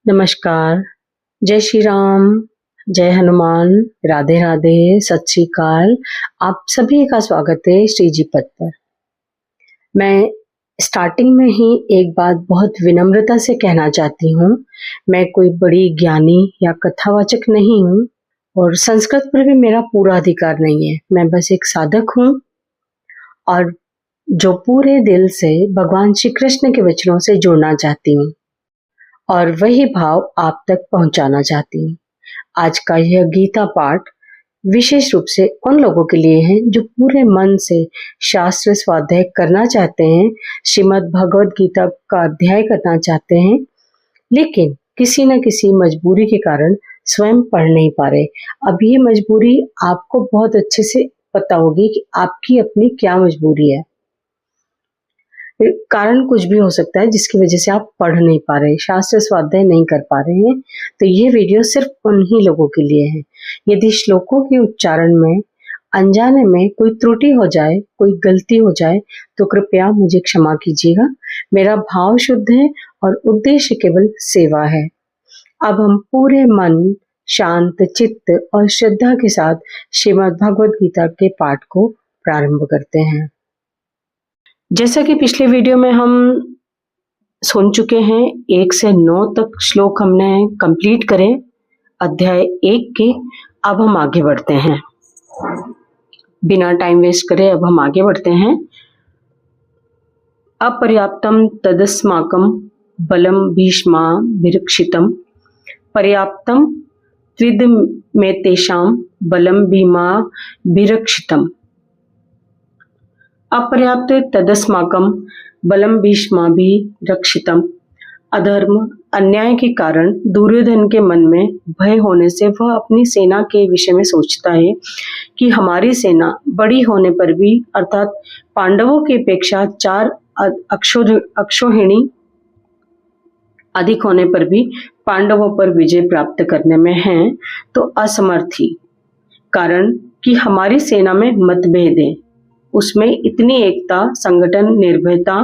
नमस्कार, जय श्री राम, जय हनुमान, राधे राधे, सत श्री अकाल। आप सभी का स्वागत है श्री जी पद पर। मैं स्टार्टिंग में ही एक बात बहुत विनम्रता से कहना चाहती हूँ। मैं कोई बड़ी ज्ञानी या कथावाचक नहीं हूँ और संस्कृत पर भी मेरा पूरा अधिकार नहीं है। मैं बस एक साधक हूँ और जो पूरे दिल से भगवान श्री कृष्ण के वचनों से जुड़ना चाहती हूँ और वही भाव आप तक पहुंचाना चाहती हूँ। आज का यह गीता पाठ विशेष रूप से उन लोगों के लिए है जो पूरे मन से शास्त्र स्वाध्याय करना चाहते हैं, श्रीमद् भगवद गीता का अध्याय करना चाहते हैं, लेकिन किसी न किसी मजबूरी के कारण स्वयं पढ़ नहीं पा रहे। अब ये मजबूरी आपको बहुत अच्छे से पता होगी कि आपकी अपनी क्या मजबूरी है। कारण कुछ भी हो सकता है जिसकी वजह से आप पढ़ नहीं पा रहे, शास्त्र स्वाध्याय नहीं कर पा रहे हैं। तो ये वीडियो सिर्फ उन्हीं लोगों के लिए है। यदि श्लोकों के उच्चारण में अनजाने में कोई त्रुटि हो जाए, कोई गलती हो जाए, तो कृपया मुझे क्षमा कीजिएगा। मेरा भाव शुद्ध है और उद्देश्य केवल सेवा है। अब हम पूरे मन, शांत चित्त और श्रद्धा के साथ श्रीमद् भगवद गीता के पाठ को प्रारंभ करते हैं। जैसा कि पिछले वीडियो में हम सुन चुके हैं, 1 से 9 तक श्लोक हमने कंप्लीट करे अध्याय 1 के। अब हम आगे बढ़ते हैं, बिना टाइम वेस्ट करे अब हम आगे बढ़ते हैं। अपर्याप्तम तदस्माकं बलम भीष्मा विरक्षितम पर्याप्तम त्विद में तेषाम बलम भीमा विरक्षितम। अपर्याप्त तदस्माकं बलम भीष्माभि रक्षितम। अधर्म अन्याय के कारण दुर्योधन के मन में भय होने से वह अपनी सेना के विषय में सोचता है कि हमारी सेना बड़ी होने पर भी, अर्थात पांडवों की अपेक्षा 4 अक्षौहिणी अधिक होने पर भी पांडवों पर विजय प्राप्त करने में है तो असमर्थ ही। कारण कि हमारी सेना में मतभेद है, उसमें इतनी एकता, संगठन, निर्भयता,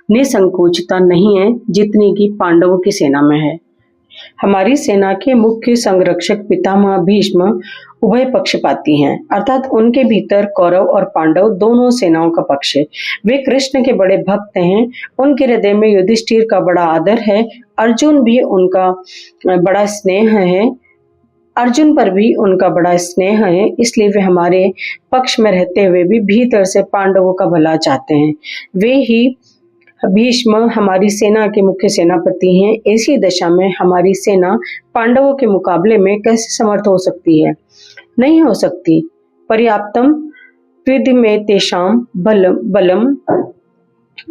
निसंकोचता नहीं है जितनी कि पांडवों की सेना में है। हमारी सेना के मुख्य संरक्षक पितामह भीष्म उभय पक्षपाती हैं, अर्थात उनके भीतर कौरव और पांडव दोनों सेनाओं का पक्ष है। वे कृष्ण के बड़े भक्त हैं, उनके हृदय में युधिष्ठिर का बड़ा आदर है, अर्जुन भी उनका बड़ा स्नेह है, अर्जुन पर भी उनका बड़ा स्नेह है, इसलिए वे हमारे पक्ष में रहते हुए भी भीतर से पांडवों का भला चाहते हैं। वे ही भीष्म हमारी सेना के मुख्य सेनापति हैं। ऐसी दशा में हमारी सेना पांडवों के मुकाबले में कैसे समर्थ हो सकती है? नहीं हो सकती। पर्याप्तम त्विद में तेषाम बलम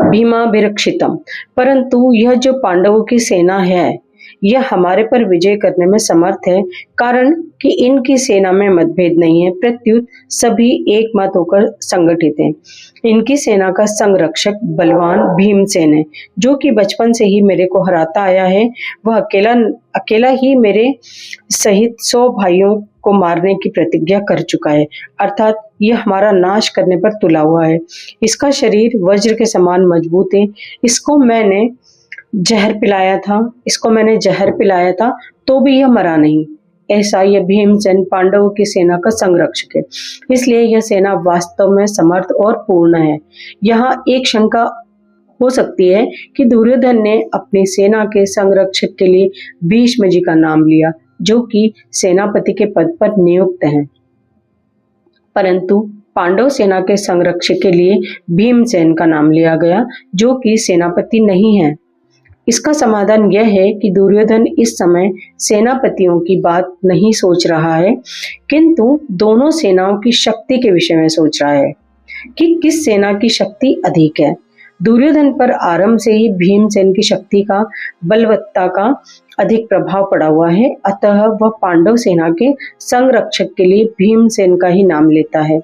भीमा विरक्षितम। परंतु यह जो पांडवों की सेना है यह हमारे पर विजय करने में समर्थ है, कारण कि इनकी सेना में मतभेद नहीं है, प्रत्युत सभी एक मत होकर संगठित हैं। इनकी सेना का संरक्षक बलवान भीमसेन है, जो कि बचपन से ही मेरे को हराता आया है। वह अकेला ही मेरे सहित 100 भाइयों को मारने की प्रतिज्ञा कर चुका है, अर्थात यह हमारा नाश करने पर तुला हुआ है। इसका शरीर वज्र के समान मजबूत है। इसको मैंने जहर पिलाया था तो भी यह मरा नहीं। ऐसा यह भीमसेन पांडवों की सेना का संरक्षक है, इसलिए यह सेना वास्तव में समर्थ और पूर्ण है। यहाँ एक शंका हो सकती है कि दुर्योधन ने अपनी सेना के संरक्षक के लिए भीष्म जी का नाम लिया, जो कि सेनापति के पद पर नियुक्त हैं, परंतु पांडव सेना के संरक्षक के लिए भीमसेन का नाम लिया गया, जो कि सेनापति नहीं है। इसका समाधान यह है कि दुर्योधन इस समय सेनापतियों की बात नहीं सोच रहा है, किंतु दोनों सेनाओं की शक्ति के विषय में सोच रहा है कि किस सेना की शक्ति अधिक है। दुर्योधन पर आरंभ से ही भीमसेन की शक्ति का, बलवत्ता का अधिक प्रभाव पड़ा हुआ है, अतः वह पांडव सेना के संरक्षक के लिए भीमसेन का ही नाम लेता है।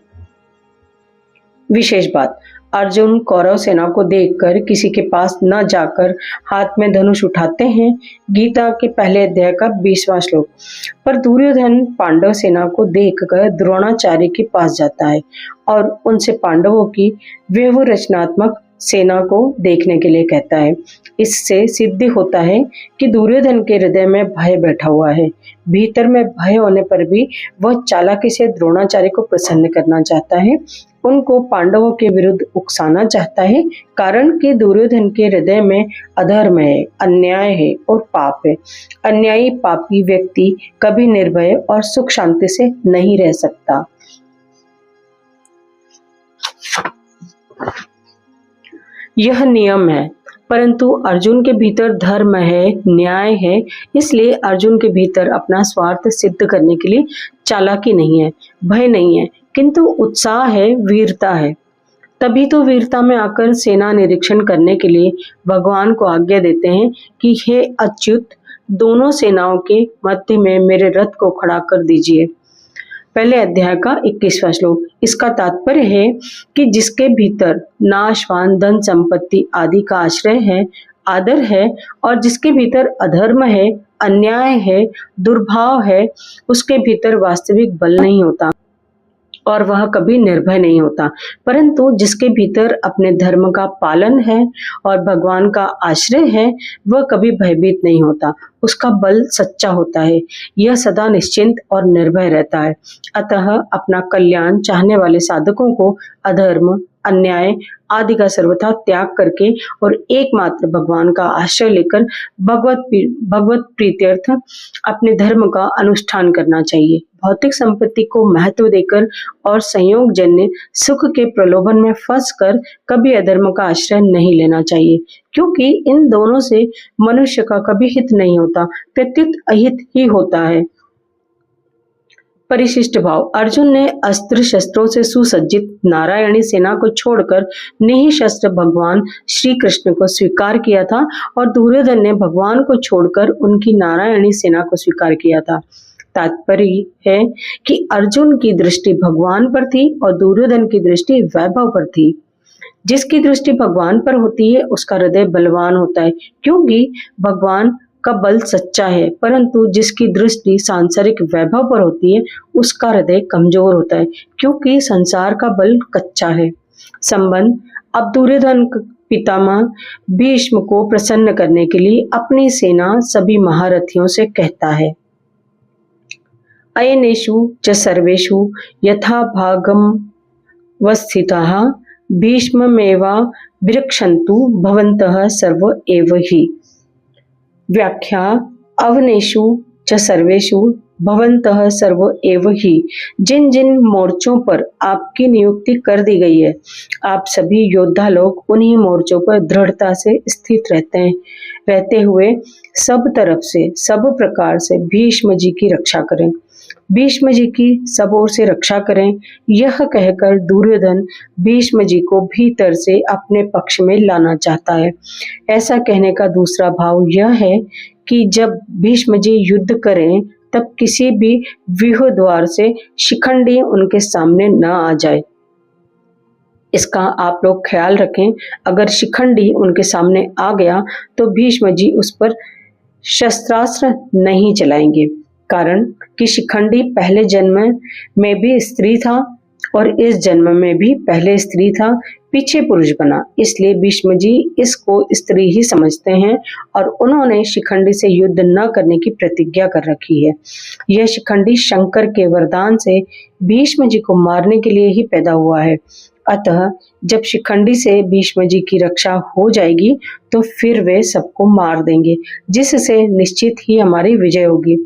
विशेष बात, अर्जुन कौरव सेना को देखकर किसी के पास न जाकर हाथ में धनुष उठाते हैं। गीता के पहले अध्याय का 20वां श्लोक। पर दुर्योधन पांडव सेना को देखकर द्रोणाचार्य के पास जाता है और उनसे पांडवों की व्यवहार रचनात्मक सेना को देखने के लिए कहता है। इससे सिद्ध होता है कि दुर्योधन के हृदय में भय बैठा हुआ है। भीतर में भय होने पर भी वह चालाकी से द्रोणाचार्य को प्रसन्न करना चाहता है, उनको पांडवों के विरुद्ध उकसाना चाहता है, कारण कि दुर्योधन के हृदय में अधर्म है, अन्याय है और पाप है। अन्यायी पापी व्यक्ति कभी निर्भय और सुख शांति से नहीं रह सकता। यह नियम है, परंतु अर्जुन के भीतर धर्म है, न्याय है, इसलिए अर्जुन के भीतर अपना स्वार्थ सिद्ध करने के लिए चालाकी नहीं है, भय नहीं है, किंतु उत्साह है, वीरता है। तभी तो वीरता में आकर सेना निरीक्षण करने के लिए भगवान को आज्ञा देते हैं कि हे अच्युत, दोनों सेनाओं के मध्य में मेरे रथ को खड़ा कर दीजिए। पहले अध्याय का 21वां श्लोक। इसका तात्पर्य है कि जिसके भीतर नाशवान धन संपत्ति आदि का आश्रय है, आदर है, और जिसके भीतर अधर्म है, अन्याय है, दुर्भाव है, उसके भीतर वास्तविक बल नहीं होता और वह कभी निर्भय नहीं होता। परंतु जिसके भीतर अपने धर्म का पालन है और भगवान का आश्रय है, वह कभी भयभीत नहीं होता, उसका बल सच्चा होता है, यह सदा निश्चिंत और निर्भय रहता है। अतः अपना कल्याण चाहने वाले साधकों को अधर्म, अन्याय आदि का सर्वथा त्याग करके और एकमात्र भगवान का आश्रय लेकर भगवत प्रीत्यर्थ अपने धर्म का अनुष्ठान करना चाहिए। भौतिक संपत्ति को महत्व देकर और संयोग जन्य सुख के प्रलोभन में फंसकर कभी अधर्म का आश्रय नहीं लेना चाहिए, क्योंकि इन दोनों से मनुष्य का कभी हित नहीं होता, प्रत्युत अहित ही होता है। परिशिष्ट भाव। अर्जुन ने अस्त्र शस्त्रों से सुसज्जित नारायणी सेना को छोड़कर निःशस्त्र भगवान श्री कृष्ण को स्वीकार किया था और दुर्योधन ने भगवान को छोड़कर उनकी नारायणी सेना को स्वीकार किया था। तात्पर्य है कि अर्जुन की दृष्टि भगवान पर थी और दुर्योधन की दृष्टि वैभव पर थी। जिसकी दृष्टि भगवान पर होती है उसका हृदय बलवान होता है, क्योंकि भगवान का बल सच्चा है, परंतु जिसकी दृष्टि सांसारिक वैभव पर होती है उसका हृदय कमजोर होता है, क्योंकि संसार का बल कच्चा है। संबंध। अब दुर्योधन पितामह भीष्म को प्रसन्न करने के लिए अपनी सेना सभी महारथियों से कहता है, अयनेषु च सर्वेषु यथा भागम वस्थिताः भीष्ममेवा विरक्षन्तु भवन्तः सर्व एव हि। व्याख्या। अवनेषु च सर्वेषु भवन्तः सर्व एव ही। जिन जिन मोर्चों पर आपकी नियुक्ति कर दी गई है, आप सभी योद्धा लोग उन्हीं मोर्चों पर दृढ़ता से स्थित रहते हुए सब तरफ से, सब प्रकार से भीष्म जी की रक्षा करें। भीष्म जी की सब ओर से रक्षा करें, यह कहकर दुर्योधन भीष्म जी को भीतर से अपने पक्ष में लाना चाहता है। ऐसा कहने का दूसरा भाव यह है कि जब भीष्म जी युद्ध करें तब किसी भी व्यूह द्वार से शिखंडी उनके सामने न आ जाए। इसका आप लोग ख्याल रखें, अगर शिखंडी उनके सामने आ गया तो भीष्म जी उस पर शस्त्रास्त्र नहीं चलाएंगे, कारण कि शिखंडी पहले जन्म में भी स्त्री था और इस जन्म में भी पहले स्त्री था, पीछे पुरुष बना, इसलिए भीष्म जी इसको स्त्री ही समझते हैं और उन्होंने शिखंडी से युद्ध न करने की प्रतिज्ञा कर रखी है। यह शिखंडी शंकर के वरदान से भीष्म जी को मारने के लिए ही पैदा हुआ है। अतः जब शिखंडी से भीष्म जी की रक्षा हो जाएगी तो फिर वे सबको मार देंगे, जिससे निश्चित ही हमारी विजय होगी।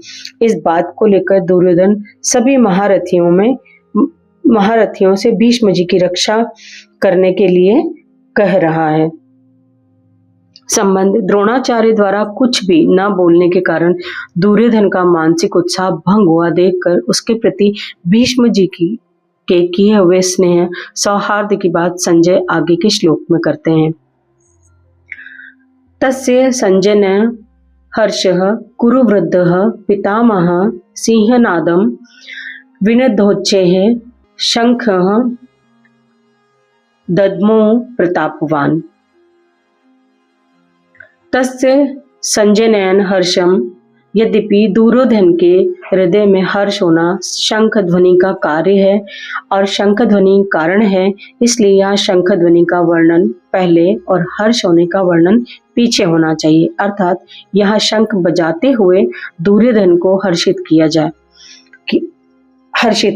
इस बात को लेकर दुर्योधन सभी महारथियों से भीष्म जी की रक्षा करने के लिए कह रहा है। संबंध। द्रोणाचार्य द्वारा कुछ भी न बोलने के कारण दुर्योधन का मानसिक उत्साह भंग हुआ देखकर उसके प्रति भीष्म जी के किए हुए स्नेह सौहार्द की बात संजय आगे के श्लोक में करते हैं। तस्य संजय ने हर्षः कुरुवृद्धः पितामहः सिंहनादं विनदोच्चैः शंखः दद्मो प्रतापवान। तस्य संजनयन हर्षम। यद्यपि दुर्योधन के हृदय में हर्ष होना शंख ध्वनि का कार्य है और शंख ध्वनि कारण है, इसलिए यहाँ शंख ध्वनि का वर्णन पहले और हर्ष होने का वर्णन पीछे होना चाहिए। अर्थात यहाँ शंख बजाते हुए दुर्योधन को हर्षित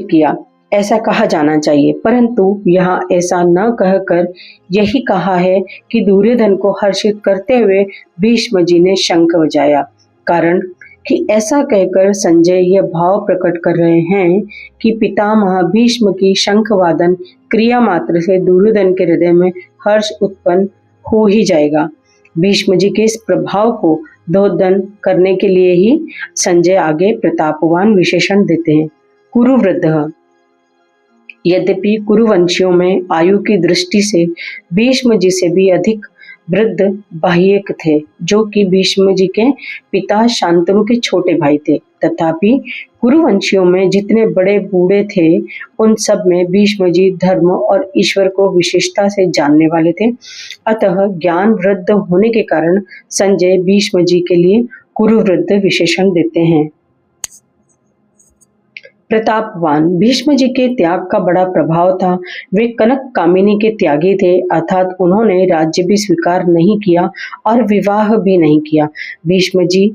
किया ऐसा कहा जाना चाहिए, परंतु यहाँ ऐसा न कहकर यही कहा है कि दुर्योधन को हर्षित करते हुए भीष्म जी ने शंख बजाया। कारण कि ऐसा कहकर संजय यह भाव प्रकट कर रहे हैं कि पितामह भीष्म की शंख वादन क्रिया मात्र से दुर्योधन के हृदय में हर्ष उत्पन्न हो ही जाएगा। भीष्म जी के इस प्रभाव को दोहन करने के लिए ही संजय आगे प्रतापवान विशेषण देते हैं। कुरुवृद्धः। यद्यपि कुरुवंशियों में आयु की दृष्टि से भीष्म जी से भी अधिक वृद्ध बाह्यक थे, जो कि भीष्म जी के पिता शांतनु के छोटे भाई थे, तथापि कुरुवंशियों में जितने बड़े बूढ़े थे उन सब में भीष्म जी धर्म और ईश्वर को विशेषता से जानने वाले थे। अतः ज्ञान वृद्ध होने के कारण संजय भीष्म जी के लिए कुरुवृद्ध विशेषण देते हैं। प्रतापवान। भीष्म जी के त्याग का बड़ा प्रभाव था। वे कनक कामिनी के त्यागी थे, अर्थात उन्होंने राज्य भी स्वीकार नहीं किया और विवाह भी नहीं किया। भीष्म जी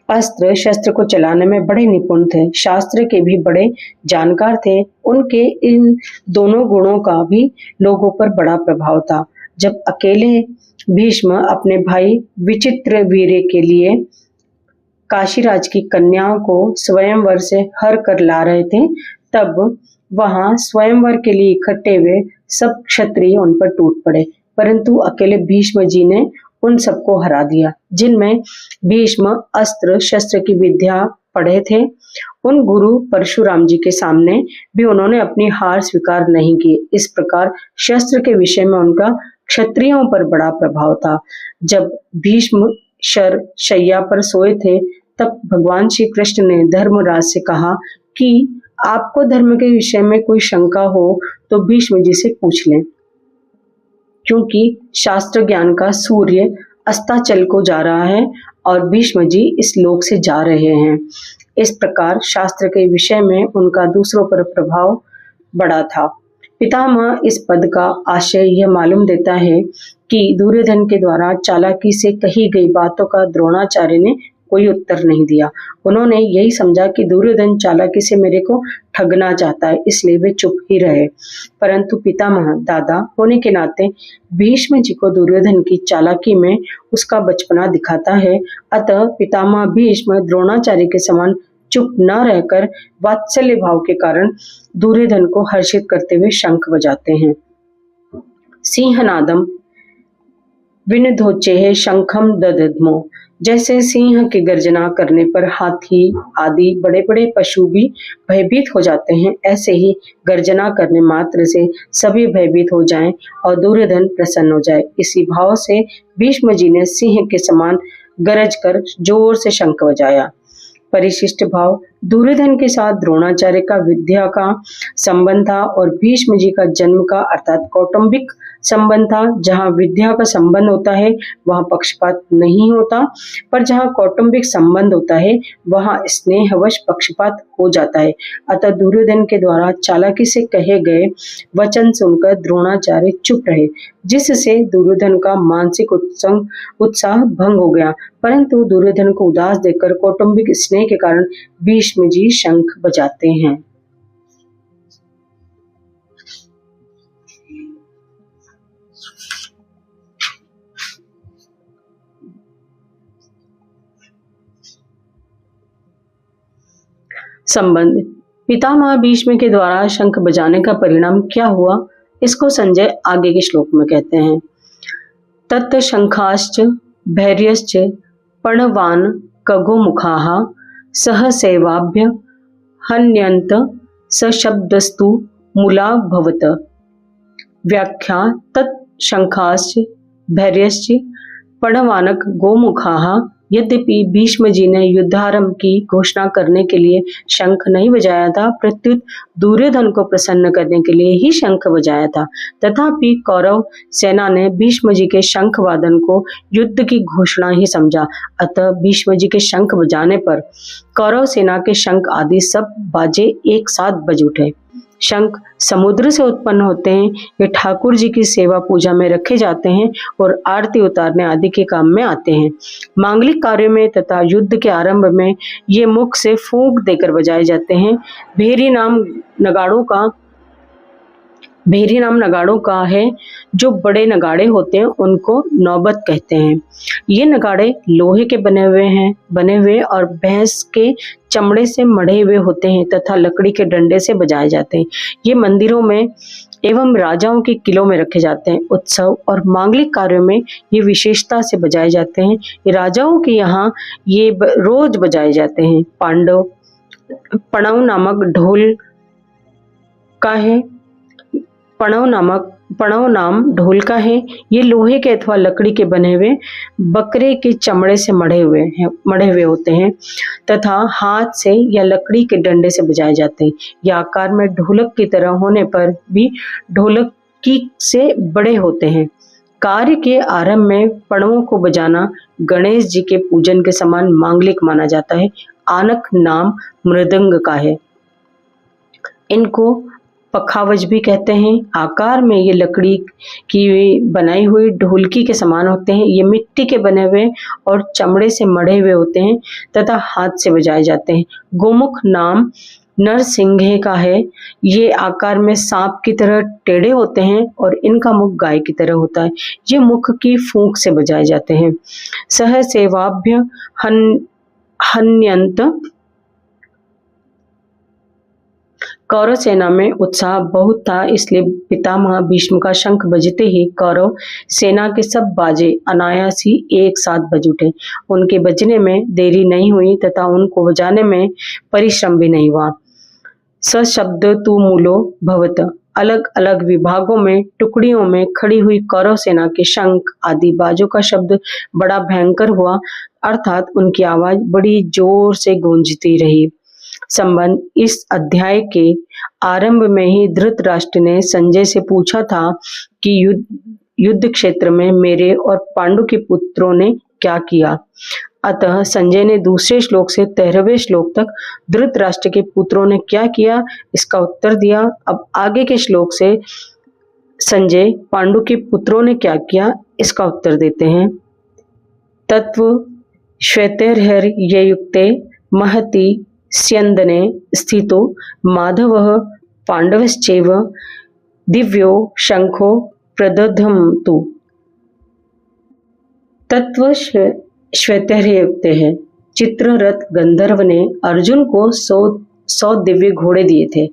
अस्त्र शस्त्र को चलाने में बड़े निपुण थे, शास्त्र के भी बड़े जानकार थे। उनके इन दोनों गुणों का भी लोगों पर बड़ा प्रभाव था। जब अकेले भीष्म अपने भाई विचित्रवीर्य के लिए काशीराज की कन्याओं को स्वयंवर से हर कर ला रहे थे, तब वहां स्वयंवर के लिए इकट्ठे हुए सब क्षत्रिय उन पर टूट पड़े, परंतु अकेले भीष्म जी ने उन सबको हरा दिया। जिनमें भीष्म अस्त्र शस्त्र की विद्या पढ़े थे, उन गुरु परशुराम जी के सामने भी उन्होंने अपनी हार स्वीकार नहीं की। इस प्रकार शस्त्र के विषय में उनका क्षत्रियों पर बड़ा प्रभाव था। जब भीष्म शैया पर सोए थे, तब भगवान श्री कृष्ण ने धर्मराज से कहा कि आपको धर्म के विषय में कोई शंका हो तो भीष्म जी से पूछ लें, क्योंकि शास्त्र ज्ञान का सूर्य अस्ताचल को जा रहा है और भीष्म जी इस लोक से जा रहे हैं। इस प्रकार शास्त्र के विषय में उनका दूसरों पर प्रभाव बड़ा था। पितामह इस पद का आशय यह मालूम देता है कि दुर्योधन के द्वारा चालाकी से कही गई बातों का द्रोणाचार्य ने कोई उत्तर नहीं दिया। उन्होंने यही समझा कि दुर्योधन चालाकी से मेरे को ठगना चाहता है, इसलिए वे चुप ही रहे। परंतु पितामह दादा होने के नाते भीष्म जी को दुर्योधन की चालाकी में उसका बचपना दिखाता है। अतः पितामह भीष्म द्रोणाचार्य के समान चुप न रहकर वात्सल्य भाव के कारण दुर्योधन को हर्षित करते हुए शंख बजाते हैं। सिंहनादम विनधोचेह शंखम ददध्मो। जैसे सिंह के गर्जना करने पर हाथी आदि बड़े बड़े पशु भी भयभीत हो जाते हैं, ऐसे ही गर्जना करने मात्र से सभी भयभीत हो जाएं और दुर्योधन प्रसन्न हो जाए। इसी भाव से भीष्म जी ने सिंह के समान गरज कर जोर से शंख बजाया। परिशिष्ट भाव। दुर्योधन के साथ द्रोणाचार्य का विद्या का संबंध था और भीष्म जी का जन्म का अर्थात कौटुंबिक संबंध था। जहाँ विद्या का संबंध होता है वहाँ पक्षपात नहीं होता, पर जहाँ कौटुंबिक संबंध होता है वहाँ स्नेहवश पक्षपात हो जाता है। अतः दुर्योधन के द्वारा चालाकी से कहे गए वचन सुनकर द्रोणाचार्य चुप रहे, जिससे दुर्योधन का मानसिक उत्साह भंग हो गया। परंतु दुर्योधन को उदास देखकर कौटुंबिक स्नेह के कारण भीष्म जी शंख बजाते हैं। संबंध। पितामह भीष्म के द्वारा शंख बजाने का परिणाम क्या हुआ, इसको संजय आगे के श्लोक में कहते हैं। तत् शंखाश्च भैर्यश्च पर्णवान कगोमुखाः सहसैवाभ्य हन्यन्त सशब्दस्तु मूला भवत। व्याख्या। तत् शंखाश्च भैर्यश्च पर्णवानक गोमुखाः। यद्यपि भीष्म जी ने युद्धारंभ की घोषणा करने के लिए शंख नहीं बजाया था, प्रत्युत दुर्योधन को प्रसन्न करने के लिए ही शंख बजाया था। तथापि कौरव सेना ने भीष्म जी के शंख वादन को युद्ध की घोषणा ही समझा। अतः भीष्म जी के शंख बजाने पर कौरव सेना के शंख आदि सब बाजे एक साथ बज उठे। शंख समुद्र से उत्पन्न होते हैं। ये ठाकुर जी की सेवा पूजा में रखे जाते हैं और आरती उतारने आदि के काम में आते हैं। मांगलिक कार्यों में तथा युद्ध के आरंभ में ये मुख से फूंक देकर बजाए जाते हैं। भेरी नाम नगाड़ों का है। जो बड़े नगाड़े होते हैं उनको नौबत कहते हैं। ये नगाड़े लोहे के बने हुए और भैंस के चमड़े से मढ़े हुए होते हैं तथा लकड़ी के डंडे से बजाए जाते हैं। ये मंदिरों में एवं राजाओं के किलों में रखे जाते हैं। उत्सव और मांगलिक कार्यों में ये विशेषता से बजाए जाते हैं। ये राजाओं के यहाँ ये रोज बजाए जाते हैं। पणव नाम ढोल का है। ये लोहे के अथवा लकड़ी के बने हुए बकरे के चमड़े से मढ़े हुए होते हैं तथा हाथ से या लकड़ी के डंडे से बजाए जाते हैं। यह आकार में ढोलक की तरह होने पर भी ढोलक की से बड़े होते हैं। कार्य के आरंभ में पणवों को बजाना गणेश जी के पूजन के समान मांगलिक माना जाता है। आनक नाम मृदंग का है। इनको पखावज भी कहते हैं। आकार में ये लकड़ी की बनाई हुई ढोलकी के समान होते हैं। ये मिट्टी के बने हुए और चमड़े से मढ़े हुए होते हैं तथा हाथ से बजाए जाते हैं। गोमुख नाम नरसिंघे का है। ये आकार में सांप की तरह टेढ़े होते हैं और इनका मुख गाय की तरह होता है। ये मुख की फूंक से बजाए जाते हैं। सहसेवाभ्य हन्यंत। कौरव सेना में उत्साह बहुत था, इसलिए पितामह भीष्म का शंख बजते ही कौरव सेना के सब बाजे अनायास ही एक साथ बज उठे। उनके बजने में देरी नहीं हुई तथा उनको बजाने में परिश्रम भी नहीं हुआ। सशब्द तु मूलो भवत। अलग अलग विभागों में टुकड़ियों में खड़ी हुई कौरव सेना के शंख आदि बाजों का शब्द बड़ा भयंकर हुआ, अर्थात उनकी आवाज बड़ी जोर से गूंजती रही। संबंध इस अध्याय के आरंभ में ही धृतराष्ट्र ने संजय से पूछा था कि युद्ध क्षेत्र में मेरे और पांडु के पुत्रों ने क्या किया। अतः संजय ने दूसरे श्लोक से 13वें श्लोक तक धृतराष्ट्र के पुत्रों ने क्या किया इसका उत्तर दिया। अब आगे के श्लोक से संजय पांडु के पुत्रों ने क्या किया इसका उत्तर देते हैं। तत्व श्वेतैर्हर्य युक्ते महति स्यन्दने स्थितो माधवः पांडवश्चैव दिव्यो शंखो प्रदधमतु। तत्व श्वेतैर्हर्य युक्ते है। चित्ररथ गंधर्व ने अर्जुन को 100 दिव्य घोड़े दिए थे।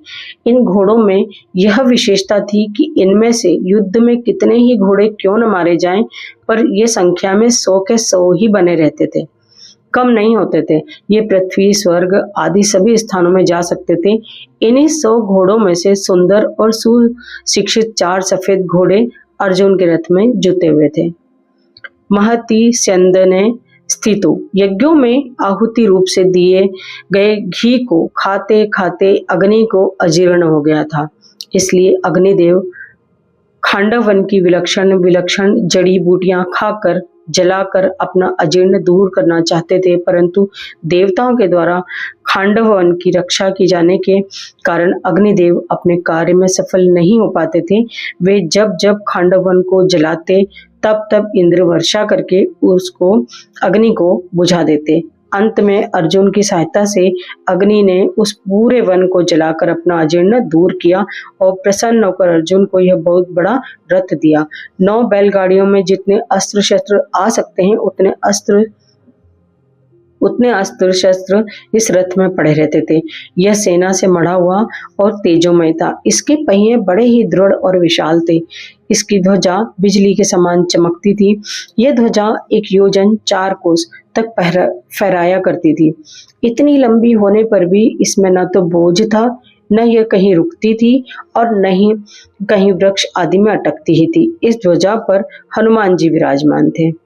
इन घोड़ों में यह विशेषता थी कि इनमें से युद्ध में कितने ही घोड़े क्यों न मारे जाएं, पर ये संख्या में 100 के 100 ही बने रहते थे, कम नहीं होते थे। ये पृथ्वी स्वर्ग आदि सभी स्थानों में जा सकते थे। इन्हीं 100 घोड़ों में से सुंदर और सुशिक्षित 4 सफेद घोड़े अर्जुन के रथ में जुटे हुए थे। महति स्यन्दने स्थितो। यज्ञों में आहुति रूप से दिए गए घी को खाते खाते अग्नि को अजीर्ण हो गया था, इसलिए अग्निदेव खांडव वन की विलक्षण जड़ी बूटियां खाकर जलाकर अपना अजीर्ण दूर करना चाहते थे, परंतु देवताओं के द्वारा खांडव वन की रक्षा की जाने के कारण अग्निदेव अपने कार्य में सफल नहीं हो पाते थे। वे जब जब खांडव वन को जलाते तब तब इंद्र वर्षा करके अग्नि को बुझा देते। अंत में अर्जुन की सहायता से अग्नि ने उस पूरे वन को जलाकर अपना अजीर्ण दूर किया और प्रसन्न होकर अर्जुन को यह बहुत बड़ा रथ दिया। 9 बैलगाड़ियों में जितने अस्त्र शस्त्र आ सकते हैं उतने अस्त्र शस्त्र इस रथ में पड़े रहते थे। यह सेना से मढ़ा हुआ और तेजोमय था। इसके पहिए बड़े ही दृढ़ और विशाल थे। इसकी ध्वजा बिजली के समान चमकती थी। यह ध्वजा 1 योजन 4 कोस तक फहराया करती थी। इतनी लंबी होने पर भी इसमें न तो बोझ था, न यह कहीं रुकती थी और न ही कहीं वृक्ष आदि में अटकती ही थी। इस ध्वजा पर हनुमान जी विराजमान थे।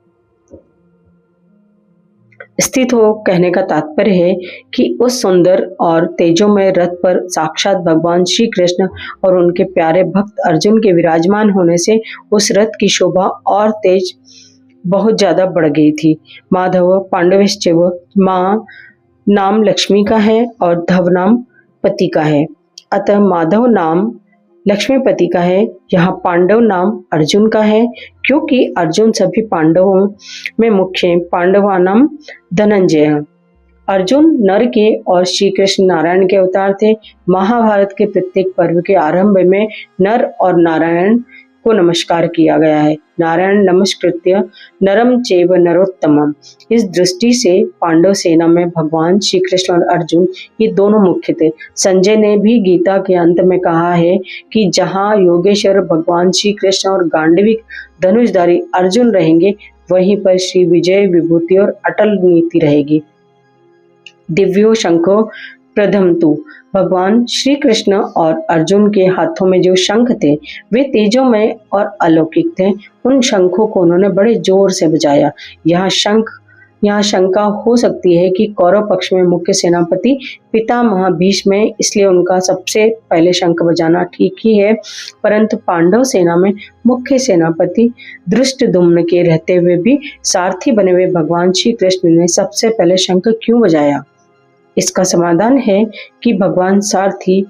स्थित हो कहने का तात्पर्य है कि उस सुंदर और तेजोमय रथ पर साक्षात भगवान श्री कृष्ण और उनके प्यारे भक्त अर्जुन के विराजमान होने से उस रथ की शोभा और तेज बहुत ज्यादा बढ़ गई थी। माधव पांडवश्चैव। मां नाम लक्ष्मी का है और धव नाम पति का है। अतः माधव नाम लक्ष्मीपति का है, यहाँ पांडव नाम अर्जुन का है, क्योंकि अर्जुन सभी पांडवों में मुख्य है। पांडवानाम धनंजय। अर्जुन नर के और श्री कृष्ण नारायण के अवतार थे। महाभारत के प्रत्येक पर्व के आरंभ में नर और नारायण को नमस्कार किया गया है। नारायण नमस्कृत्य नरम चैव नरोत्तमम। इस दृष्टि से पांडव सेना में भगवान श्री कृष्ण और अर्जुन ये दोनों मुख्य थे। संजय ने भी गीता के अंत में कहा है कि जहाँ योगेश्वर भगवान श्री कृष्ण और गांडविक धनुषधारी अर्जुन रहेंगे, वहीं पर श्री विजय विभूति और अटल नीति रहेगी। दिव्यो शंखो प्रथमतु। भगवान श्री कृष्ण और अर्जुन के हाथों में जो शंख थे वे तेजोमय और अलौकिक थे। उन शंखों को उन्होंने बड़े जोर से बजाया। यहाँ शंका हो सकती है कि कौरव पक्ष में मुख्य सेनापति पितामह भीष्म है, इसलिए उनका सबसे पहले शंख बजाना ठीक ही है। परंतु पांडव सेना में मुख्य सेनापति धृष्टद्युम्न के रहते हुए भी सारथी बने हुए भगवान श्री कृष्ण ने सबसे पहले शंख क्यों बजाया? इसका समाधान है कि भगवान सारथी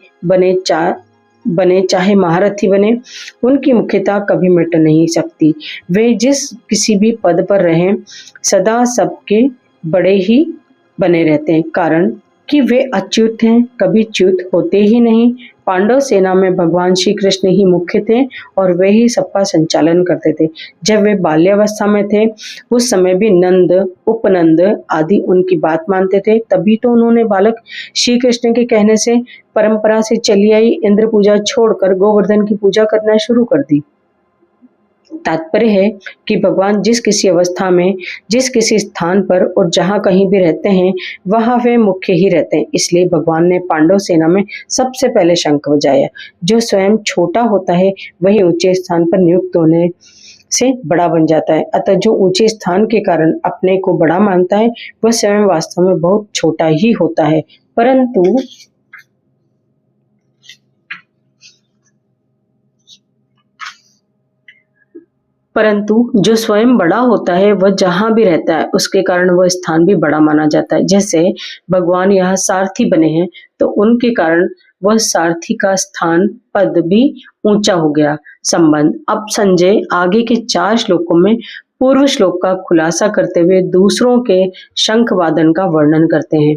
बने चाहे महारथी बने, उनकी मुख्यता कभी मिट नहीं सकती। वे जिस किसी भी पद पर रहें, सदा सबके बड़े ही बने रहते हैं, कारण कि वे अच्युत हैं, कभी च्युत होते ही नहीं। पांडव सेना में भगवान श्री कृष्ण ही मुख्य थे और वे ही सबका संचालन करते थे। जब वे बाल्यावस्था में थे, उस समय भी नंद, उपनंद आदि उनकी बात मानते थे। तभी तो उन्होंने बालक श्री कृष्ण के कहने से परंपरा से चली आई इंद्र पूजा छोड़कर गोवर्धन की पूजा करना शुरू कर दी। तात्पर्य है कि भगवान जिस किसी अवस्था में, जिस किसी स्थान पर और जहाँ कहीं भी रहते हैं, वहाँ वे मुख्य ही रहते हैं। इसलिए भगवान ने पांडव सेना में सबसे पहले शंख बजाया। जो स्वयं छोटा होता है वही ऊंचे स्थान पर नियुक्त होने से बड़ा बन जाता है। अतः जो ऊंचे स्थान के कारण अपने को बड़ा मानता है, वह स्वयं वास्तव में बहुत छोटा ही होता है। परंतु जो स्वयं बड़ा होता है, वह जहां भी रहता है उसके कारण वह स्थान भी बड़ा माना जाता है। जैसे भगवान यहाँ सारथी बने हैं, तो उनके कारण वह सारथी का स्थान पद भी ऊंचा हो गया। संबंध। अब संजय आगे के 4 श्लोकों में पूर्व श्लोक का खुलासा करते हुए दूसरों के शंख वादन का वर्णन करते हैं।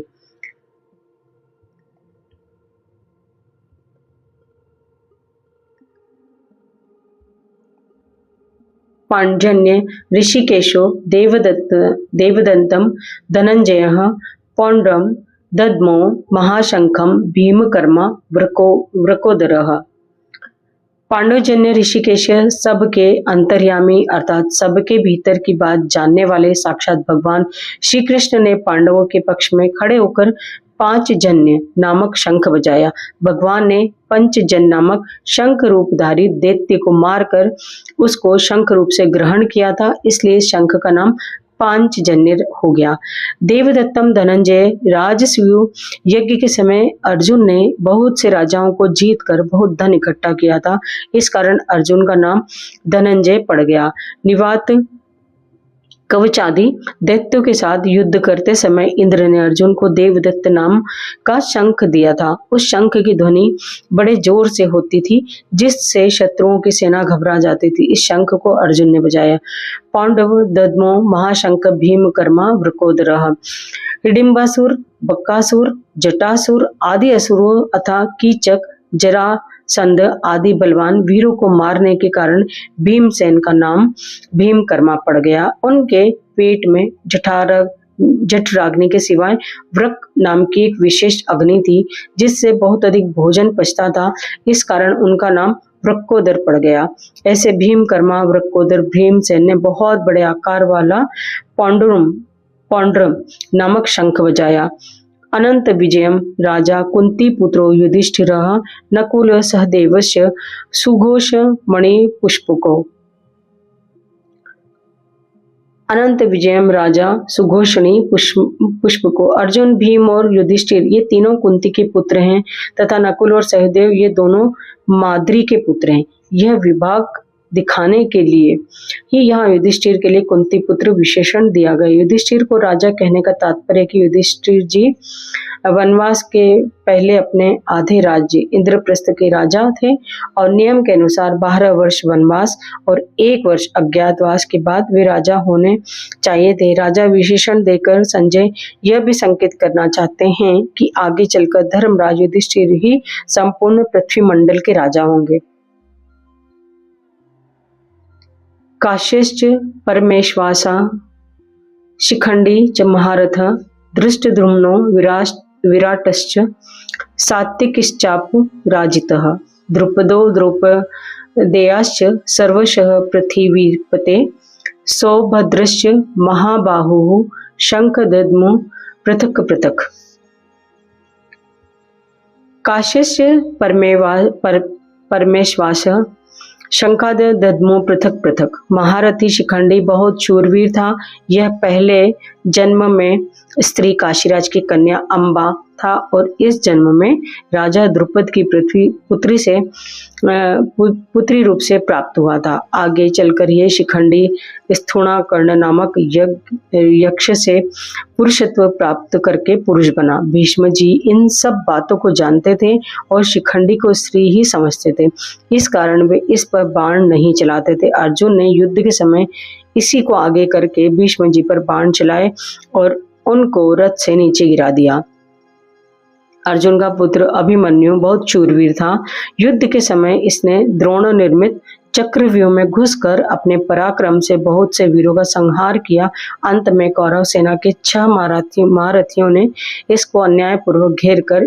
पांजन्य ऋषिकेशो देवदत्तम धनंजयः पौंड्रम दद्मो महाशंखम भीमकर्मा वृकोदरः। पांडवजन्य ऋषिकेश सबके अंतर्यामी अर्थात सबके भीतर की बात जानने वाले साक्षात भगवान श्री कृष्ण ने पांडवों के पक्ष में खड़े होकर पांचजन्य नामक शंख बजाया। भगवान ने पंचजन नामक शंख रूपधारी दैत्य को मारकर उसको शंख रूप से ग्रहण किया था, इसलिए शंख का नाम पांचजन्य हो गया। देवदत्तम धनंजय राजसूय यज्ञ के समय अर्जुन ने बहुत से राजाओं को जीतकर बहुत धन इकट्ठा किया था, इस कारण अर्जुन का नाम धनंजय पड़ गया। निवात कवचादि दैत्यों के साथ युद्ध करते समय इंद्र ने अर्जुन को देवदत्त नाम का शंख दिया था। उस शंख की ध्वनि बड़े जोर से होती थी, जिससे शत्रुओं की सेना घबरा जाती थी। इस शंख को अर्जुन ने बजाया। पांडव दद्मो महाशंख भीमकर्मा वृकोदरः। हिडिंबासुर, बक्कासुर, जटासुर आदि असुरों तथा कीचक, जरासंध आदि बलवान वीरों को मारने के कारण भीमसेन का नाम भीमकर्मा पड़ गया। उनके पेट में जठराग्नि के सिवाय वृक नाम की एक विशेष अग्नि थी, जिससे बहुत अधिक भोजन पचता था, इस कारण उनका नाम वृकोदर पड़ गया। ऐसे भीमकर्मा वृकोदर भीमसेन ने बहुत बड़े आकार वाला पौंड्रम नामक शंख बजाया। अनंत विजयम राजा कुंती पुत्रो युधिष्ठिरः नकुल सहदेवस्य सुघोष मणि पुष्पको। अनंत विजयम राजा सुघोषणी पुष्पको। अर्जुन, भीम और युधिष्ठिर ये तीनों कुंती के पुत्र हैं तथा नकुल और सहदेव ये दोनों माद्री के पुत्र हैं। यह विभाग दिखाने के लिए ही यहाँ युधिष्ठिर के लिए कुंती पुत्र विशेषण दिया गया। युधिष्ठिर को राजा कहने का तात्पर्य कि युधिष्ठिर जी वनवास के पहले अपने आधे राज्य इंद्रप्रस्थ के राजा थे और नियम के अनुसार 12 वर्ष वनवास और 1 वर्ष अज्ञातवास के बाद वे राजा होने चाहिए थे। राजा विशेषण देकर संजय यह भी संकेत करना चाहते हैं कि आगे चलकर धर्मराज युधिष्ठिर ही संपूर्ण पृथ्वी मंडल के राजा होंगे। काश्यश्च परमेश्वासा शिखंडी च महारथ धृष्टद्युम्नो विराटश्च सात्विकिश्चापु राजितः द्रुपदो द्रौपदेयाश्च सर्वशः पृथिवीपते सौभद्रश्च महाबाहुः शंखदद्मो पृथक् पृथक्। काश्यश्च परमेश्वासः शंखादद्मो पृथक पृथक। महारथी शिखंडी बहुत शूरवीर था। यह पहले जन्म में स्त्री काशीराज की कन्या अम्बा था और इस जन्म में राजा द्रुपद की पुत्री से पुत्री रूप से प्राप्त हुआ था। आगे चलकर यह शिखंडी स्थूणाकर्ण नामक यक्ष से पुरुषत्व प्राप्त करके पुरुष बना। भीष्म जी इन सब बातों को जानते थे और शिखंडी को स्त्री ही समझते थे, इस कारण वे इस पर बाण नहीं चलाते थे। अर्जुन ने युद्ध के समय इसी को आगे करके भीष्म जी पर बाण चलाए और उनको रथ से नीचे गिरा दिया। अर्जुन का पुत्र अभिमन्यु बहुत शूरवीर था। युद्ध के समय इसने द्रोण निर्मित चक्रव्यूह में घुसकर अपने पराक्रम से बहुत से वीरों का संहार किया। अंत में कौरव सेना के 6 महारथियों ने इसको अन्यायपूर्वक घेर कर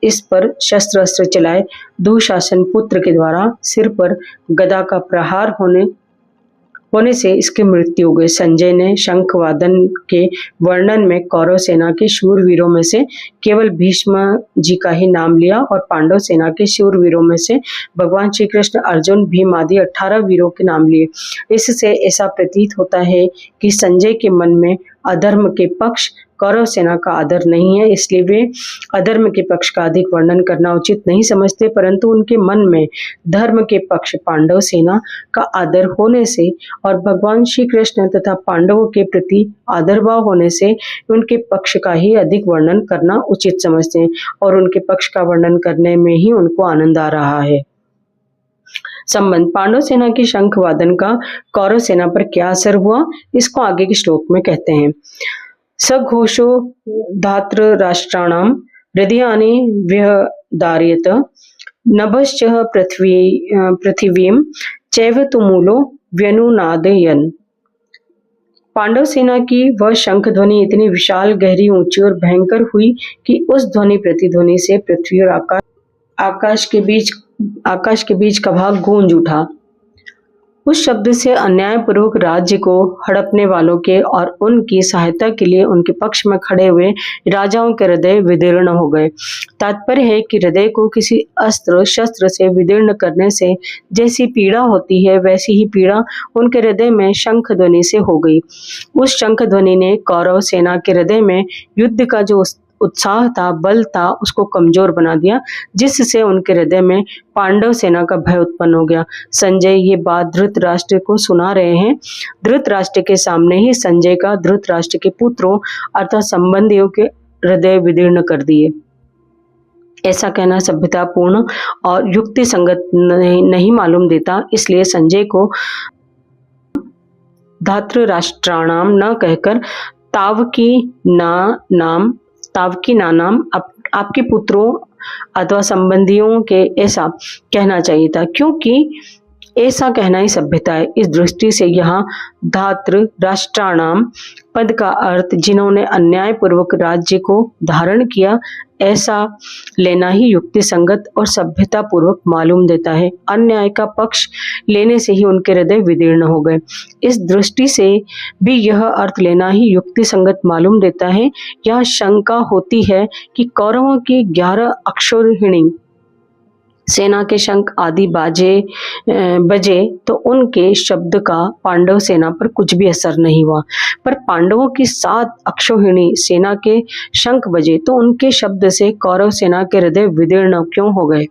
इस पर शस्त्र अस्त्र चलाए। दुशासन पुत्र के द्वारा सिर पर गदा का प्रहार होने से इसकी मृत्यु हो गई। संजय ने शंखवादन के वर्णन में कौरव सेना के शूरवीरों में से केवल भीष्म जी का ही नाम लिया और पांडव सेना के शूरवीरों में से भगवान श्री कृष्ण, अर्जुन, भीम आदि 18 वीरों के नाम लिए। इससे ऐसा प्रतीत होता है कि संजय के मन में अधर्म के पक्ष कौरव सेना का आदर नहीं है, इसलिए वे अधर्म के पक्ष का अधिक वर्णन करना उचित नहीं समझते, परंतु उनके मन में धर्म के पक्ष पांडव सेना का आदर होने से और भगवान श्री कृष्ण तथा पांडवों के प्रति आदर भाव होने से उनके पक्ष का ही अधिक वर्णन करना उचित समझते हैं और उनके पक्ष का वर्णन करने में ही उनको आनंद आ रहा है। संबंध पांडव सेना की शंखवादन का कौरव सेना पर क्या असर हुआ, इसको आगे के श्लोक में कहते हैं। सघोषो धात्र राष्ट्राणाम हृदयानि व्यधारयत नभश्च पृथिवीं चैव तुमुलो व्यनुनादयन्। पांडव सेना की वह शंख ध्वनि इतनी विशाल, गहरी, ऊंची और भयंकर हुई कि उस ध्वनि प्रतिध्वनि से पृथ्वी और आकाश के बीच का भाग गूंज उठा। उस शब्द से अन्यायपूर्वक राज्य को हड़पने वालों के और उनकी सहायता के लिए उनके पक्ष में खड़े हुए राजाओं के हृदय विदीर्ण हो गए। तात्पर्य है कि हृदय को किसी अस्त्र शस्त्र से विदीर्ण करने से जैसी पीड़ा होती है, वैसी ही पीड़ा उनके हृदय में शंख ध्वनि से हो गई। उस शंख ध्वनि ने कौरव सेना के हृदय में युद्ध का जो उत्साह था, बल था, उसको कमजोर बना दिया, जिससे उनके हृदय में पांडव सेना का भय उत्पन्न हो गया। संजय ये बात धृतराष्ट्र को सुना रहे हैं। धृतराष्ट्र के सामने ही संजय का धृतराष्ट्र के पुत्रों अर्थात संबंधियों के हृदय विदीर्ण कर दिए। ऐसा कहना सभ्यतापूर्ण और युक्ति संगत नहीं मालूम देता, इसलिए संजय को धातृराष्ट्राणाम न कहकर तावकी नाम आपके पुत्रों अथवा संबंधियों के ऐसा कहना चाहिए था, क्योंकि ऐसा कहना ही सभ्यता है। इस दृष्टि से यहाँ धातृ राष्ट्राणाम पद का अर्थ जिन्होंने अन्यायपूर्वक राज्य को धारण किया, ऐसा लेना ही युक्ति संगत और सभ्यता पूर्वक मालूम देता है। अन्याय का पक्ष लेने से ही उनके हृदय विदीर्ण हो गए। इस दृष्टि से भी यह अर्थ लेना ही युक्ति संगत मालूम देता है। यह शंका होती है कि कौरवों की 11 अक्षौहिणी सेना के शंख आदि बजे तो उनके शब्द का पांडव सेना पर कुछ भी असर नहीं हुआ, पर पांडवों की 7 अक्षौहिणी सेना के शंख बजे तो उनके शब्द से कौरव सेना के हृदय विदीर्ण क्यों हो गए।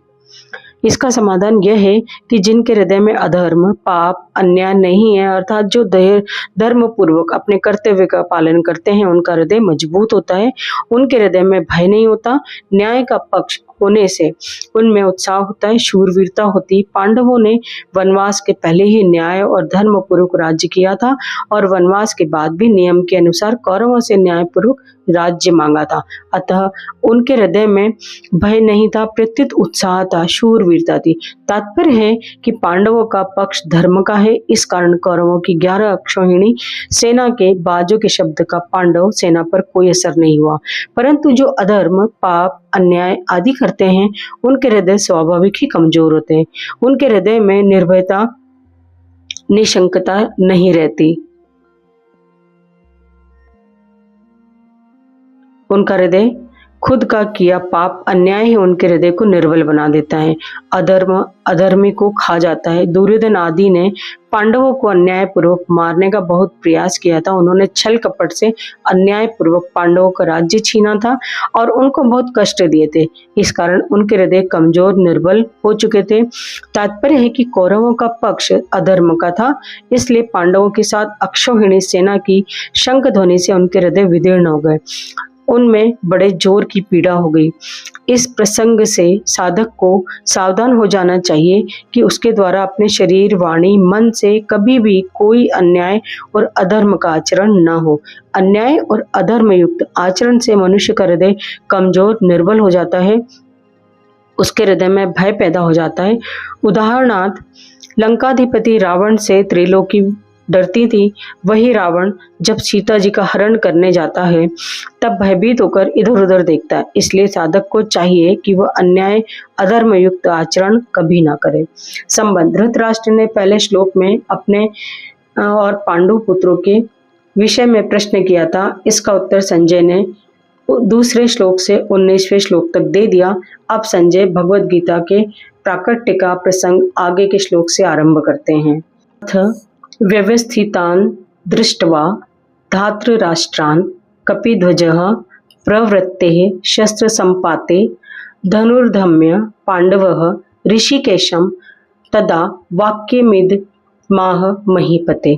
इसका समाधान यह है कि जिनके हृदय में अधर्म, पाप, अन्याय नहीं है, अर्थात जो धर्म पूर्वक अपने कर्तव्य का पालन करते हैं, उनका हृदय मजबूत होता है, उनके हृदय में भय नहीं होता, न्याय का पक्ष होने से उनमें उत्साह होता है, शूरवीरता होती। पांडवों ने वनवास के पहले ही न्याय और धर्म पूर्वक राज्य किया था और वनवास के बाद भी नियम के अनुसार कौरवों से न्यायपूर्वक राज्य मांगा था। अतः उनके हृदय में भय नहीं था, प्रत्युत उत्साह था, शूरवीरता थी। तात्पर्य है कि पांडवों का पक्ष धर्म का है। इस कारण कौरवों की 11 अक्षौहिणी सेना के बाजों के शब्द का पांडव सेना पर कोई असर नहीं हुआ। परंतु जो अधर्म, पाप, अन्याय आदि करते हैं, उनके हृदय स्वाभाविक ही कमजोर होते हैं। उनके हृदय में निर्भयता, निशंकता नहीं रहती। उनका हृदय खुद का किया पाप, अन्याय ही उनके हृदय को निर्बल बना देता है। अधर्म अधर्मी को खा जाता है। दुर्योधन आदि ने पांडवों को अन्याय पूर्वक मारने का बहुत प्रयास किया था। उन्होंने छल कपट से अन्याय पूर्वक पांडवों का राज्य छीना था और उनको बहुत कष्ट दिए थे। इस कारण उनके हृदय कमजोर, निर्बल हो चुके थे। तात्पर्य है कि कौरवों का पक्ष अधर्म का था, इसलिए पांडवों के साथ अक्षौहिणी सेना की शंख ध्वनि से उनके हृदय विदीर्ण हो गए, उनमें बड़े जोर की पीड़ा हो गई। इस प्रसंग से साधक को सावधान हो जाना चाहिए कि उसके द्वारा अपने शरीर, वाणी, मन से कभी भी कोई अन्याय और अधर्म का आचरण न हो। अन्याय और अधर्म युक्त आचरण से मनुष्य का हृदय कमजोर, निर्बल हो जाता है, उसके हृदय में भय पैदा हो जाता है। उदाहरणार्थ, लंकाधिपति रावण से त्रिलोकी डरती थी। वही रावण जब सीता जी का हरण करने जाता है तब भयभीत होकर इधर उधर देखता है। इसलिए साधक को चाहिए कि वह अन्याय, अधर्म युक्त आचरण कभी ना करे। संबंध: धृतराष्ट्र ने पहले श्लोक में अपने और पांडु पुत्रों के विषय में प्रश्न किया था। इसका उत्तर संजय ने दूसरे श्लोक से 19वें श्लोक तक दे दिया। अब संजय भगवद गीता के प्राकट्य का प्रसंग आगे के श्लोक से आरंभ करते हैं। व्यवस्थितान् दृष्ट्वा धातृराष्ट्रान् कपिध्वजः प्रवृत्तेः शस्त्रसम्पाते धनुर्धम्य पांडवः ऋषिकेशं तदा वाक्यमिदमाह महीपते।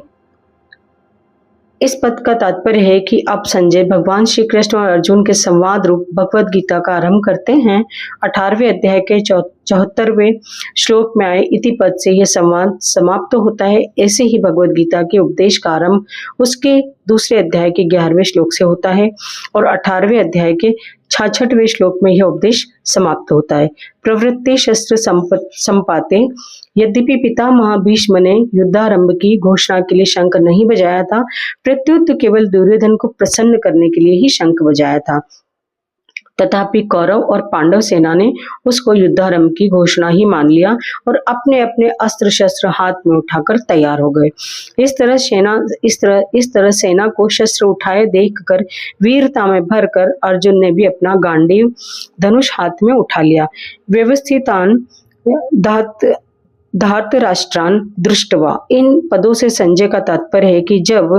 इस पद का तात्पर्य है कि अब संजय भगवान श्री कृष्ण और अर्जुन के संवाद रूप भगवद गीता का आरंभ करते हैं। 18वें अध्याय के 74वें श्लोक में आए इति पद से यह संवाद समाप्त होता है। ऐसे ही भगवद गीता के उपदेश का आरंभ उसके दूसरे अध्याय के 11वें श्लोक से होता है और 18वें अध्याय के 66वें श्लोक में यह उपदेश समाप्त होता है। प्रवृत्ति शस्त्र संपाते। यद्यपि पितामह भीष्म ने युद्धारंभ की घोषणा के लिए शंख नहीं बजाया था, प्रत्युत केवल दुर्योधन को प्रसन्न करने के लिए ही शंख बजाया था। तथापि कौरव और पांडव सेना ने उसको युद्धारंभ की घोषणा ही मान लिया और अपने अपने अस्त्र शस्त्र हाथ में उठाकर तैयार हो गए। इस तरह सेना को शस्त्र उठाए देखकर वीरता में भरकर अर्जुन ने भी अपना गांडीव धनुष हाथ में उठा लिया। व्यवस्थितान धातराष्ट्रान दृष्टवा। इन पदों से संजय का तात्पर्य है कि जब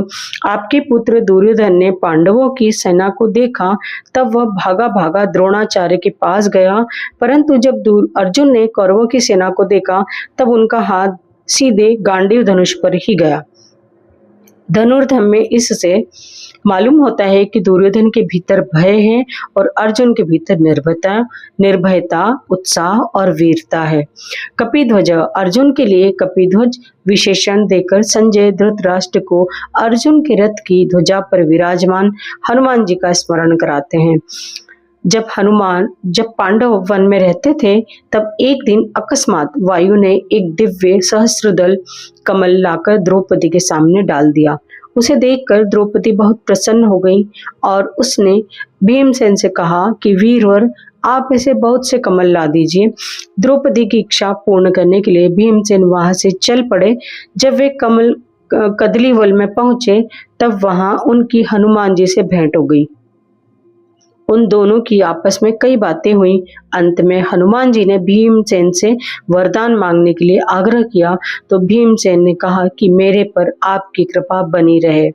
आपके पुत्र दुर्योधन ने पांडवों की सेना को देखा तब वह भागा भागा द्रोणाचार्य के पास गया, परंतु जब अर्जुन ने कौरवों की सेना को देखा तब उनका हाथ सीधे गांडीव धनुष पर ही गया। धनुर्धम में इससे मालूम होता है कि दुर्योधन के भीतर भय है और अर्जुन के भीतर निर्भयता, उत्साह और वीरता है। कपिध्वज। अर्जुन के लिए कपिध्वज विशेषण देकर संजय धृतराष्ट्र को अर्जुन के रथ की ध्वजा पर विराजमान हनुमान जी का स्मरण कराते हैं। जब पांडव वन में रहते थे तब एक दिन अकस्मात वायु ने एक दिव्य सहस्त्रदल कमल लाकर द्रौपदी के सामने डाल दिया। उसे देखकर द्रौपदी बहुत प्रसन्न हो गई और उसने भीमसेन से कहा कि वीरवर, आप ऐसे बहुत से कमल ला दीजिए। द्रौपदी की इच्छा पूर्ण करने के लिए भीमसेन वहां से चल पड़े। जब वे कमल कदलीवल में पहुंचे तब वहां उनकी हनुमान जी से भेंट हो गई। उन दोनों की आपस में कई बातें हुई। अंत में हनुमान जी ने भीमसेन से वरदान मांगने के लिए आग्रह किया तो भीमसेन ने कहा कि मेरे पर आपकी कृपा बनी रहे।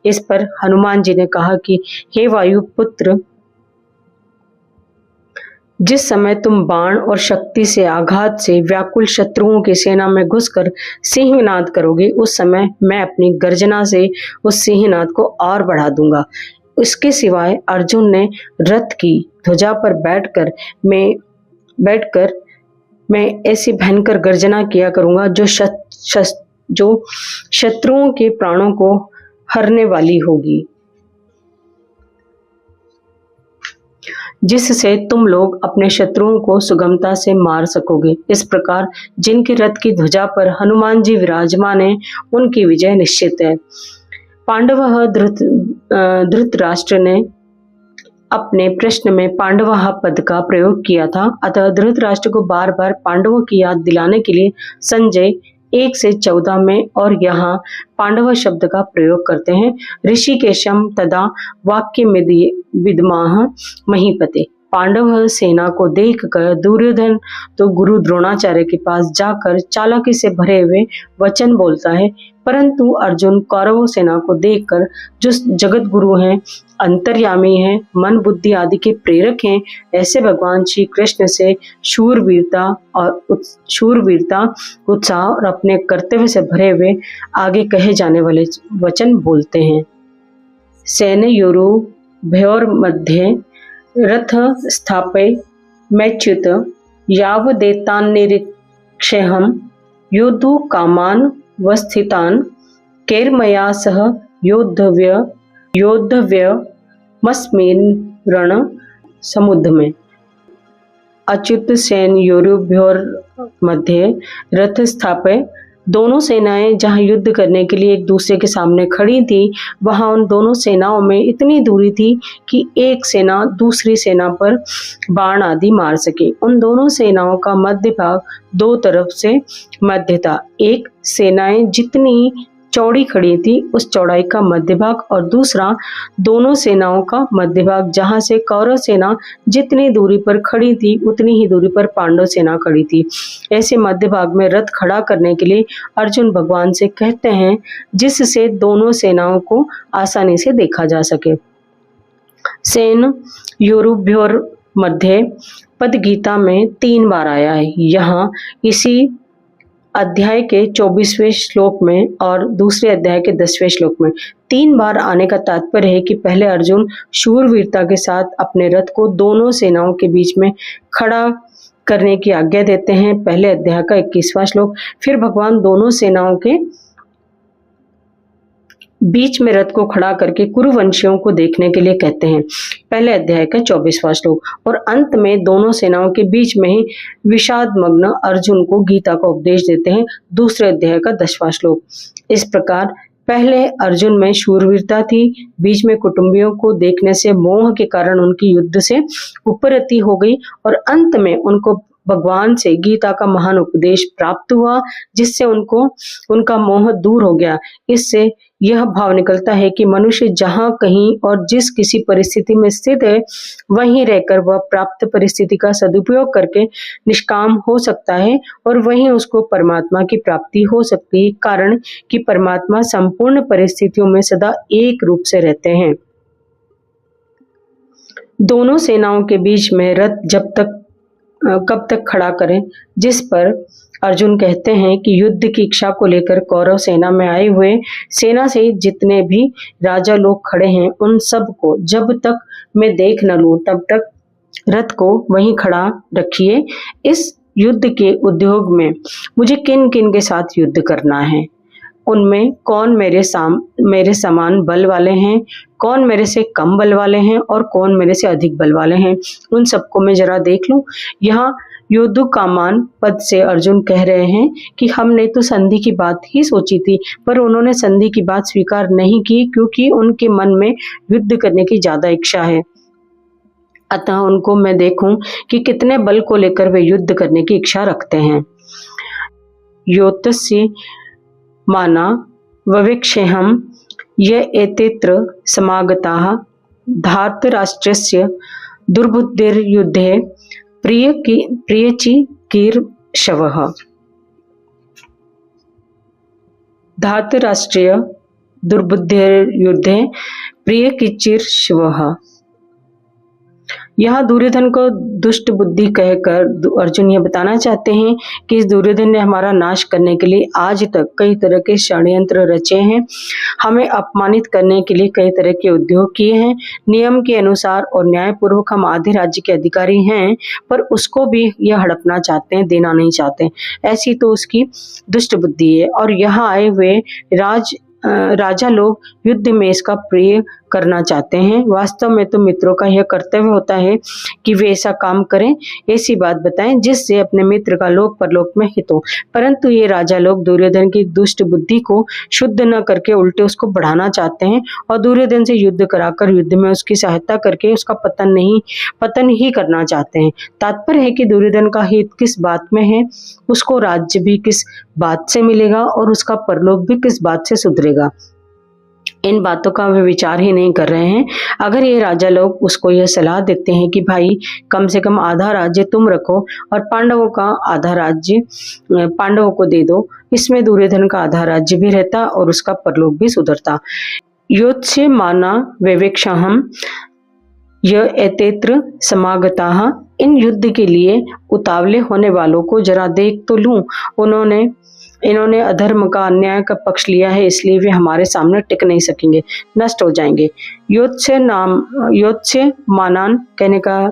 इस पर हनुमान जी ने कहा कि हे वायु पुत्र, जिस समय तुम बाण और शक्ति से आघात से व्याकुल शत्रुओं की सेना में घुसकर सिंहनाद करोगे, उस समय मैं अपनी गर्जना से उस सिंहनाद को और बढ़ा दूंगा। इसके सिवाय अर्जुन ने रथ की ध्वजा पर बैठकर मैं ऐसी भयंकर गर्जना किया करूंगा जो शत्रुओं के प्राणों को हरने वाली होगी, जिससे तुम लोग अपने शत्रुओं को सुगमता से मार सकोगे। इस प्रकार जिनके रथ की ध्वजा पर हनुमान जी विराजमान हैं, उनकी विजय निश्चित है। पांडव धृतराष्ट्र ने अपने प्रश्न में पांडवः पद का प्रयोग किया था, अतः धृतराष्ट्र को बार बार पांडवों की याद दिलाने के लिए संजय 1 से 14 में और यहाँ पांडव शब्द का प्रयोग करते हैं। ऋषिकेशम तदा वाक्य विद्माह महीपते। पांडव सेना को देखकर दुर्योधन तो गुरु द्रोणाचार्य के पास जाकर चालाकी से भरे हुए वचन बोलता है, परंतु अर्जुन कौरव सेना को देखकर जो जगत गुरु हैं, अंतर्यामी हैं, मन बुद्धि आदि के प्रेरक हैं, ऐसे भगवान श्री कृष्ण से शूरवीरता, उत्साह और अपने कर्तव्य से भरे हुए आगे कहे जाने वाले वचन बोलते हैं। सेनयोरु भयोर मध्ये रथ स्थापय मैच्युत यावदेतान्निरीक्षेऽहं योद्धु कामान् वस्थितान् कैर्मया सह योद्धव्यमस्मिन् रण समुद्र में। अच्युत सेन योरुभ्योर मध्य रथ स्थापय। दोनों सेनाएं जहां युद्ध करने के लिए एक दूसरे के सामने खड़ी थी, वहां उन दोनों सेनाओं में इतनी दूरी थी कि एक सेना दूसरी सेना पर बाण आदि मार सके। उन दोनों सेनाओं का मध्य भाग 2 तरफ से मध्य था। एक सेनाएं जितनी चौड़ी खड़ी थी उस चौड़ाई का मध्य भाग, और दूसरा दोनों सेनाओं का मध्य भाग, जहां से कौरव सेना जितनी दूरी पर खड़ी थी उतनी ही दूरी पर पांडव सेना खड़ी थी। ऐसे मध्य भाग में रथ खड़ा करने के लिए अर्जुन भगवान से कहते हैं, जिससे दोनों सेनाओं को आसानी से देखा जा सके। सेन योरुभ्योर मध्य पद गीता में 3 बार आया है। यहाँ इसी अध्याय के 24वें श्लोक में और दूसरे अध्याय के 10वें श्लोक में 3 बार आने का तात्पर्य है कि पहले अर्जुन शूरवीरता के साथ अपने रथ को दोनों सेनाओं के बीच में खड़ा करने की आज्ञा देते हैं, पहले अध्याय का 21वां श्लोक। फिर भगवान दोनों सेनाओं के बीच में रथ को खड़ा करके कुरुवंशियों को देखने के लिए कहते हैं, पहले अध्याय का 24वां श्लोक। और अंत में दोनों सेनाओं के बीच में ही विषाद मग्न अर्जुन को गीता का उपदेश देते हैं, दूसरे अध्याय का 10वां श्लोक। इस प्रकार पहले अर्जुन में शूरवीरता थी, बीच में कुटुंबियों को देखने से मोह के कारण उनकी युद्ध से उपरति हो गई, और अंत में उनको भगवान से गीता का महान उपदेश प्राप्त हुआ, जिससे उनका मोह दूर हो गया। इससे यह भाव निकलता है कि मनुष्य जहाँ कहीं और जिस किसी परिस्थिति में स्थित है, वहीं रहकर वह प्राप्त परिस्थिति का सदुपयोग करके निष्काम हो सकता है, और वहीं उसको परमात्मा की प्राप्ति हो सकती है, कारण कि परमात्मा संपूर्ण परिस्थितियों में सदा एक रूप से रहते हैं। दोनों सेनाओं के बीच में रथ कब तक खड़ा करें, जिस पर अर्जुन कहते हैं कि युद्ध की इच्छा को लेकर कौरव सेना में आए हुए सेना से जितने भी राजा लोग खड़े हैं, उन सब को जब तक मैं देख न लूं तब तक रथ को वहीं खड़ा रखिए। इस युद्ध के उद्योग में मुझे किन किन के साथ युद्ध करना है, उनमें कौन मेरे समान बल वाले हैं, कौन मेरे से कम बल वाले हैं, और कौन मेरे से अधिक बल वाले हैं, उन सबको मैं जरा देख लूं। यहाँ योद्धु कामान पद से अर्जुन कह रहे हैं कि हमने तो संधि की बात ही सोची थी, पर उन्होंने संधि की बात स्वीकार नहीं की, क्योंकि उनके मन में युद्ध करने की ज्यादा इच्छा है। अतः उनको मैं देखूं कि कितने बल को लेकर वे युद्ध करने की इच्छा रखते हैं। योतस्य माना ववेक्षेऽहं य एतेऽत्र समागताः धार्तराष्ट्रस्य दुर्बुद्धिर्युद्धे प्रियचिकीर्षवः। धार्तराष्ट्रीय दुर्बुद्धिर्युद्धे प्रियचिकीर्षवः। यहाँ दुर्योधन को दुष्ट बुद्धि कहकर अर्जुन ये बताना चाहते हैं कि इस दुर्योधन ने हमारा नाश करने के लिए आज तक कई तरह के षड्यंत्र रचे हैं, हमें अपमानित करने के लिए कई तरह के उद्योग किए हैं। नियम के अनुसार और न्यायपूर्वक हम आधे राज्य के अधिकारी हैं, पर उसको भी यह हड़पना चाहते हैं, देना नहीं चाहते। ऐसी तो उसकी दुष्ट बुद्धि है। और यहाँ आए हुए राजा लोग युद्ध में इसका प्रयोग करना चाहते हैं। वास्तव में तो मित्रों का यह कर्तव्य होता है कि वे ऐसा काम करें, ऐसी बात बताएं जिससे अपने मित्र का लोक परलोक में हित हो। परंतु ये राजा लोग दुर्योधन की दुष्ट बुद्धि को शुद्ध न करके उल्टे उसको बढ़ाना चाहते हैं और दुर्योधन से युद्ध कराकर युद्ध में उसकी सहायता करके उसका पतन ही करना चाहते हैं। तात्पर्य है कि दुर्योधन का हित किस बात में है, उसको राज्य भी किस बात से मिलेगा और उसका परलोक भी किस बात से सुधरेगा, इन बातों का वे विचार ही नहीं कर रहे हैं। अगर ये राजा लोग उसको यह सलाह देते हैं कि भाई कम से कम आधा राज्य तुम रखो और पांडवों का आधा राज्य पांडवों को दे दो, इसमें दुर्योधन का आधा राज्य भी रहता और उसका परलोक भी सुधरता। योत्स्य माना विवेक्षाहम यह एतेत्र समागताः, इन युद्ध के लिए उतावले होने वालों को जरा देख तो लूं, इन्होंने अधर्म का, अन्याय का पक्ष लिया है, इसलिए वे हमारे सामने टिक नहीं सकेंगे, नष्ट हो जाएंगे। योत्स्य मानान कहने का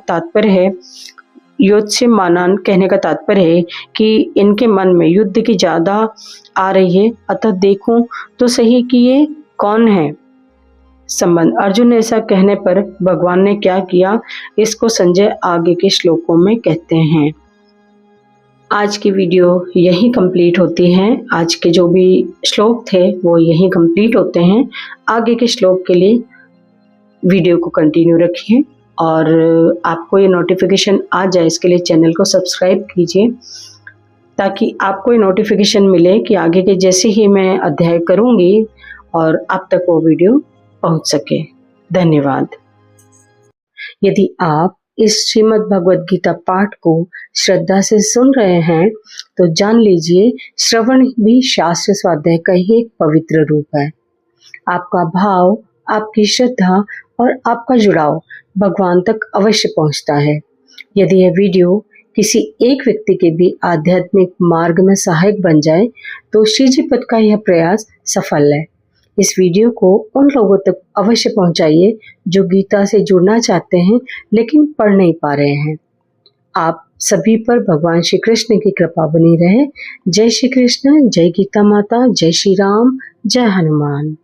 तात्पर्य है कि इनके मन में युद्ध की ज्यादा आ रही है, अतः देखूं तो सही कि ये कौन है संबंध। अर्जुन ने ऐसा कहने पर भगवान ने क्या किया, इसको संजय आगे के श्लोकों में कहते हैं। आज की वीडियो यही कंप्लीट होती है। आज के जो भी श्लोक थे वो यही कंप्लीट होते हैं। आगे के श्लोक के लिए वीडियो को कंटिन्यू रखिए और आपको ये नोटिफिकेशन आ जाए, इसके लिए चैनल को सब्सक्राइब कीजिए ताकि आपको ये नोटिफिकेशन मिले कि आगे के जैसे ही मैं अध्याय करूँगी और आप तक वो वीडियो पहुँच सके। धन्यवाद। यदि आप इस श्रीमद् भगवद गीता पाठ को श्रद्धा से सुन रहे हैं तो जान लीजिए श्रवण भी शास्त्र स्वाध्याय का ही एक पवित्र रूप है। आपका भाव, आपकी श्रद्धा और आपका जुड़ाव भगवान तक अवश्य पहुंचता है। यदि यह वीडियो किसी एक व्यक्ति के भी आध्यात्मिक मार्ग में सहायक बन जाए तो श्रीजी पद का यह प्रयास सफल है। इस वीडियो को उन लोगों तक अवश्य पहुंचाइए जो गीता से जुड़ना चाहते हैं लेकिन पढ़ नहीं पा रहे हैं। आप सभी पर भगवान श्री कृष्ण की कृपा बनी रहे। जय श्री कृष्ण, जय गीता माता, जय श्री राम, जय हनुमान।